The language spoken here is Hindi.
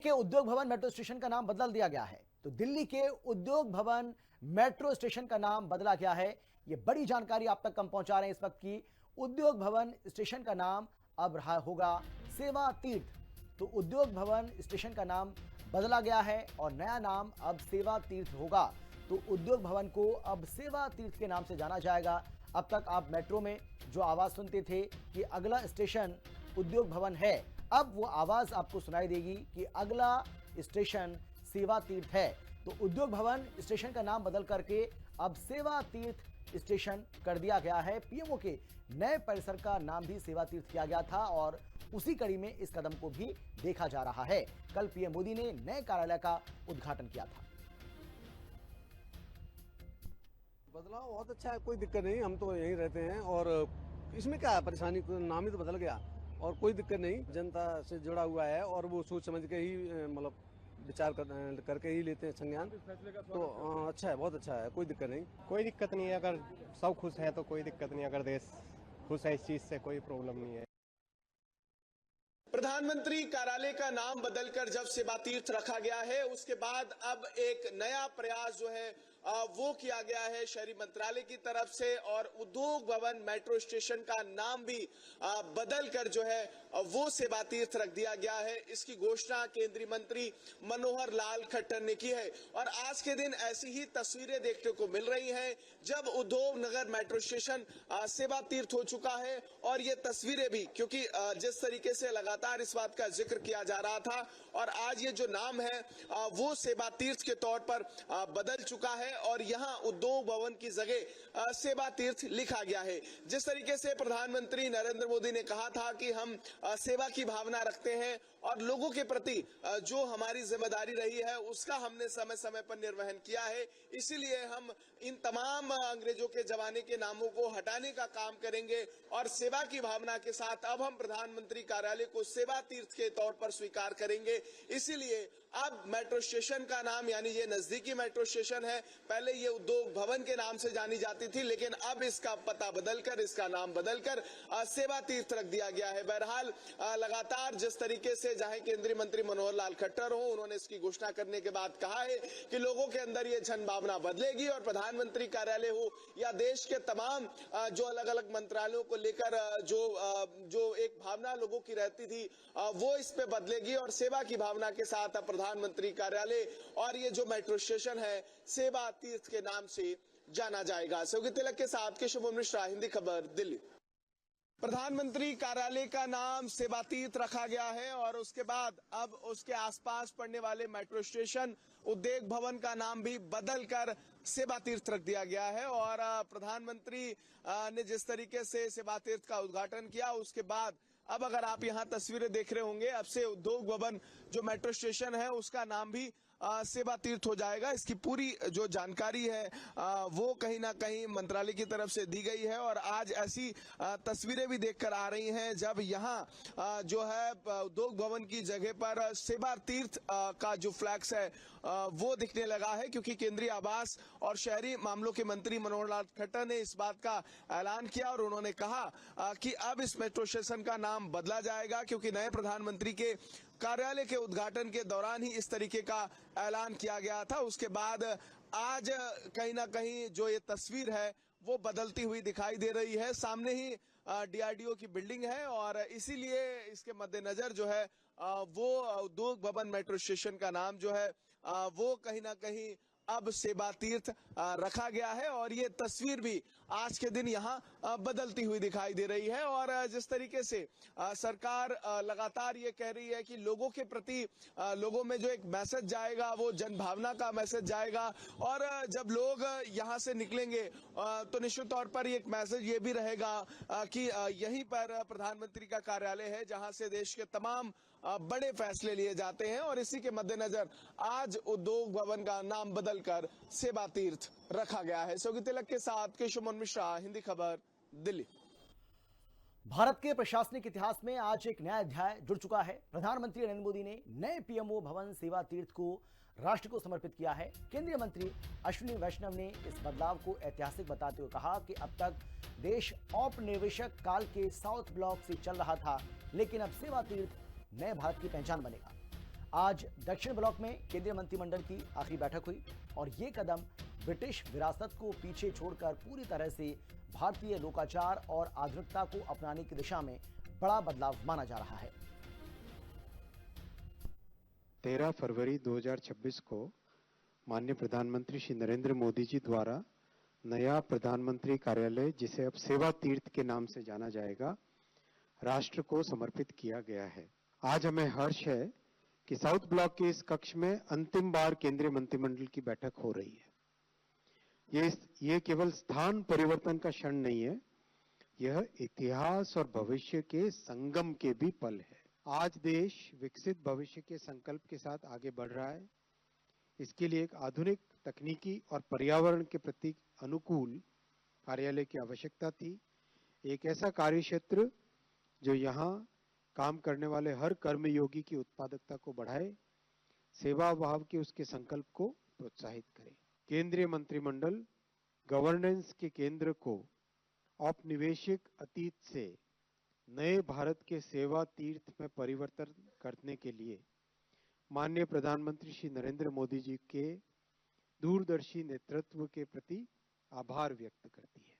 के उद्योग भवन मेट्रो स्टेशन का नाम बदल दिया गया है। तो दिल्ली के उद्योग भवन मेट्रो स्टेशन का नाम बदला गया है। यह बड़ी जानकारी आप तक हम पहुंचा रहे हैं इस वक्त की। उद्योग भवन स्टेशन का नाम अब रहा होगा सेवा तीर्थ। तो उद्योग भवन स्टेशन का नाम बदला गया है और नया नाम अब सेवा तीर्थ होगा। तो उद्योग भवन को अब सेवा तीर्थ के नाम से जाना जाएगा। अब तक आप मेट्रो में जो आवाज सुनते थे कि अगला स्टेशन उद्योग भवन है, अब वो आवाज आपको सुनाई देगी कि अगला स्टेशन सेवा तीर्थ है। तो उद्योग भवन स्टेशन का नाम बदल करके अब सेवा तीर्थ स्टेशन कर दिया गया है। पीएमओ के नए परिसर का नाम भी सेवा तीर्थ किया गया था और उसी कड़ी में इस कदम को भी देखा जा रहा है। कल पीएम मोदी ने नए कार्यालय का उद्घाटन किया था। बदलाव बहुत अच्छा है, कोई दिक्कत नहीं। हम तो यहीं रहते हैं और इसमें क्या है परेशानी, नाम ही तो बदल गया और कोई दिक्कत नहीं। जनता से जुड़ा हुआ है और वो सोच समझ के ही मतलब विचार करके ही लेते हैं संज्ञान। तो अच्छा है, बहुत अच्छा है, कोई दिक्कत नहीं। कोई दिक्कत नहीं है, अगर सब खुश है तो कोई दिक्कत नहीं, अगर देश खुश है इस चीज से कोई प्रॉब्लम नहीं है। प्रधानमंत्री कार्यालय का नाम बदलकर जब सेवा तीर्थ रखा गया है, उसके बाद अब एक नया प्रयास जो है वो किया गया है शहरी मंत्रालय की तरफ से और उद्योग भवन मेट्रो स्टेशन का नाम भी बदलकर जो है वो सेवा तीर्थ रख दिया गया है। इसकी घोषणा केंद्रीय मंत्री मनोहर लाल खट्टर ने की है और आज के दिन ऐसी ही तस्वीरें देखने को मिल रही हैं जब उद्योग नगर मेट्रो स्टेशन सेवा तीर्थ हो चुका है। और ये तस्वीरें भी, क्योंकि जिस तरीके से लगातार इस बात का जिक्र किया जा रहा था और आज ये जो नाम है वो सेवा तीर्थ के तौर पर बदल चुका है और यहाँ उद्योग भवन की जगह सेवा तीर्थ लिखा गया है। जिस तरीके से प्रधानमंत्री नरेंद्र मोदी ने कहा था कि हम सेवा की भावना रखते हैं और लोगों के प्रति जो हमारी जिम्मेदारी रही है उसका हमने समय समय पर निर्वहन किया है, इसीलिए हम इन तमाम अंग्रेजों के जमाने के नामों को हटाने का काम करेंगे और सेवा की भावना के साथ अब हम प्रधानमंत्री कार्यालय को सेवा तीर्थ के तौर पर स्वीकार करेंगे। इसीलिए अब मेट्रो स्टेशन का नाम, यानी ये नजदीकी मेट्रो स्टेशन है, पहले ये उद्योग भवन के नाम से जानी जाती थी, लेकिन अब इसका पता बदलकर, इसका नाम बदलकर सेवा तीर्थ रख दिया गया है। बहरहाल लगातार जिस तरीके से चाहे केंद्रीय मंत्री मनोहर लाल खट्टर हो, उन्होंने इसकी घोषणा करने के बाद कहा है कि लोगों के अंदर ये जन भावना बदलेगी और प्रधानमंत्री कार्यालय हो या देश के तमाम जो अलग अलग मंत्रालयों को लेकर जो एक भावना लोगों की रहती थी वो इस पे बदलेगी और सेवा की भावना के साथ अब प्रधानमंत्री कार्यालय और ये जो मेट्रो स्टेशन है सेवा तीर्थ के नाम से जाना जाएगा। सौगी तिलक के साथ केशव मिश्रा, हिंदी खबर, दिल्ली। प्रधानमंत्री कार्यालय का नाम सेवा तीर्थ रखा गया है और उसके बाद अब उसके आसपास पड़ने वाले मेट्रो स्टेशन उद्योग भवन का नाम भी बदलकर सेवा तीर्थ रख दिया गया है। और प्रधानमंत्री ने जिस तरीके से सेवा तीर्थ का उद्घाटन किया उसके बाद अब अगर आप यहाँ तस्वीरें देख रहे होंगे, अब से उद्योग भवन जो मेट्रो स्टेशन है उसका नाम भी सेवा तीर्थ हो जाएगा। इसकी पूरी जो जानकारी है वो कहीं ना कहीं मंत्रालय की तरफ से दी गई है और आज ऐसी तस्वीरें भी देखकर आ रही हैं जब यहाँ जो है उद्योग भवन की जगह पर सेवा तीर्थ का जो फ्लैक्स है वो दिखने लगा है, क्योंकि केंद्रीय आवास और शहरी मामलों के मंत्री मनोहर लाल खट्टर ने इस बात का ऐलान किया और उन्होंने कहा कि अब इस मेट्रो स्टेशन का नाम बदला जाएगा, क्योंकि नए प्रधानमंत्री के कार्यालय के उद्घाटन के दौरान ही इस तरीके का ऐलान किया गया था। उसके बाद आज कहीं ना कहीं जो ये तस्वीर है वो बदलती हुई दिखाई दे रही है। सामने ही डीआरडीओ की बिल्डिंग है और इसीलिए इसके मद्देनजर जो है वो उद्योग भवन मेट्रो स्टेशन का नाम जो है वो कहीं ना कहीं अब सेवा तीर्थ रखा गया है और ये तस्वीर भी आज के दिन यहाँ बदलती हुई दिखाई दे रही है। और जिस तरीके से सरकार लगातार ये कह रही है कि लोगों के प्रति लोगों में जो एक मैसेज जाएगा वो जनभावना का मैसेज जाएगा और जब लोग यहाँ से निकलेंगे तो निश्चित तौर पर एक मैसेज ये भी रहेगा कि यहीं पर प्रधानमंत्री का कार्यालय है जहाँ से देश के तमाम बड़े फैसले लिए जाते हैं और इसी के मद्देनजर आज उद्योग भवन का नाम बदलकर सेवा तीर्थ रखा गया है। सौगी तिलक के साथ केशव मिश्रा, हिंदी खबर, दिल्ली। भारत के प्रशासनिक इतिहास में आज एक नया अध्याय जुड़ चुका है। प्रधानमंत्री नरेंद्र मोदी ने नए पीएमओ भवन सेवा तीर्थ को राष्ट्र को समर्पित किया है। केंद्रीय मंत्री अश्विनी वैष्णव ने इस बदलाव को ऐतिहासिक बताते हुए कहा कि अब तक देश औपनिवेशिक काल के साउथ ब्लॉक से चल रहा था, लेकिन अब सेवा तीर्थ नए भारत की पहचान बनेगा। आज दक्षिण ब्लॉक में केंद्रीय मंत्रिमंडल की आखिरी बैठक हुई और ये कदम ब्रिटिश विरासत को पीछे छोड़कर पूरी तरह से भारतीय लोकाचार और आधुनिकता को अपनाने की दिशा में बड़ा बदलाव माना जा रहा है। 13 फरवरी 2026 को माननीय प्रधानमंत्री श्री नरेंद्र मोदी जी द्वारा नया प्रधानमंत्री कार्यालय, जिसे अब सेवा तीर्थ के नाम से जाना जाएगा, राष्ट्र को समर्पित किया गया है। आज हमें हर्ष है कि साउथ ब्लॉक के इस कक्ष में अंतिम बार केंद्रीय मंत्रिमंडल की बैठक हो रही है। ये केवल स्थान परिवर्तन का क्षण नहीं है, यह इतिहास और भविष्य के संगम के भी पल है। आज देश विकसित भविष्य के संकल्प के साथ आगे बढ़ रहा है। इसके लिए एक आधुनिक तकनीकी और पर्यावरण के प्रति अनुकूल कार्यालय की आवश्यकता थी। एक ऐसा कार्यक्षेत्र जो यहाँ काम करने वाले हर कर्मयोगी की उत्पादकता को बढ़ाए, सेवा भाव के उसके संकल्प को प्रोत्साहित करे। केंद्रीय मंत्रिमंडल गवर्नेंस के केंद्र को औपनिवेशिक अतीत से नए भारत के सेवा तीर्थ में परिवर्तन करने के लिए माननीय प्रधानमंत्री श्री नरेंद्र मोदी जी के दूरदर्शी नेतृत्व के प्रति आभार व्यक्त करती है।